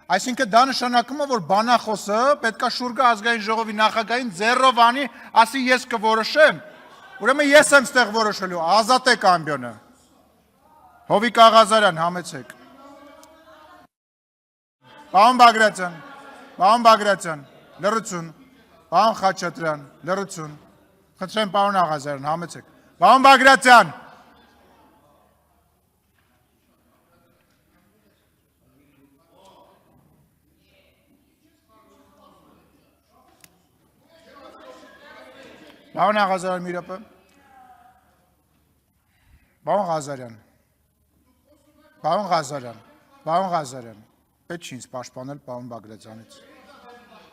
Այսինքն դա նշանակում է, որ բանախոսը պետքա շուրգը ազգային ժողովի նախագահին ձեռով անի, ասի ես կորոշեմ, ուրեմն ես եմ ստեղ որոշելու, ազատեք ամբյոնը։ Հովիկ Աղազարյան, համեցեք։ Պարոն Բագրատյան, լռություն, պարոն Խաչատրյան, լռություն, խնդրեմ պարոն Աղազարյան, համեցեք։ Պարոն Բագրատյան, Պարոն Աղազարյան, մի րոպե։ Պարոն Ղազարյան, պետք չի ինձ պաշտպանել պարոն Բագրատյանից։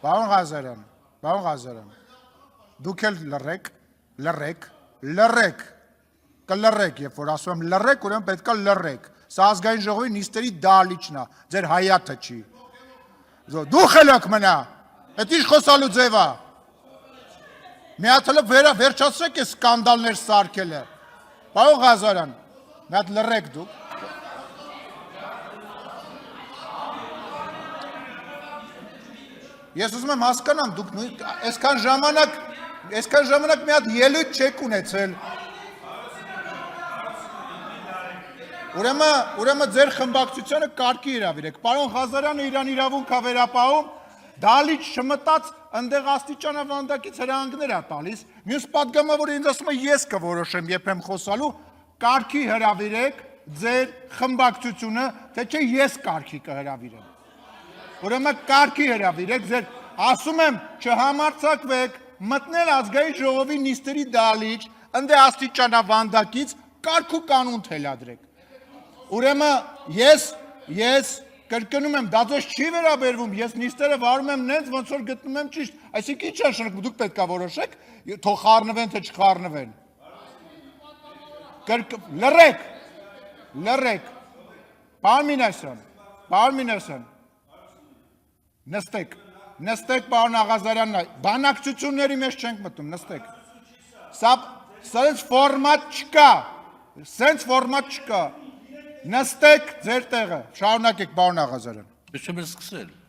Պարոն Ղազարյան, դուք էլ լռեք, կլռեք, երբ որ ասում եմ լռեք, ուրեմն պետքա լռեք։ Սա ազգային ժողովի նիստերի դահլիճն է, ձեր հայաթը չի։ Դու խելոք մնա, էդ ինչ խոսալու ձև է։ Մի հատ հլը վերջացրեք է սկանդալներ սարքելը։ Պարոն Ղազարյան, մի հատ լռեք դուք։ Ես ուզում եմ հասկանամ, դուք այսքան ժամանակ մի հատ ելույթ չեք ունեցել։ Ուրեմն ձեր խմբակցությանը կարգի հրավիրեք։ Պարոն Ղազարյանը իրան իրավունք է վերապահում, դահլիճ չմտած ընդեղ աստիճանավանդակից հրահանգներ է տալիս, մյուս պատգամավորը ինձ ասում է ես կորոշեմ երբ եմ խոսալու, կարգի հրավիրեք ձեր խմբակցությունը, թե չէ ես կարգի կհրավիրեմ։ Ուրեմն կարգի հրավիրեք ձեր, ասում եմ չհամարձակվեք, մտնել ազգային ժողովի նիստերի դահլիճ, ընդեղ աստիճանավանդակից կարգ ու կանոն թելադրեք։ Ուրեմն ես կրկնում եմ, դա ձեզ չի վերաբերվում, ես նիստերը վարում եմ նենց, ոնց որ գտնում եմ ճիշտ, այսինքն ինչ նշանակում, դուք պետքա որոշեք, թող խառնվեն, թե չխառնվեն։ Լռեք։ Պարոն Մինասյան, նստեք պարոն Աղազարյանն, բանակցությունների մեջ չենք մտնում, նստեք։ Սենց ֆորմատ չկա։ Նստեք ձեր տեղը, շարունակեք պարոն Աղազարյան։ Ես չեմ սկսել։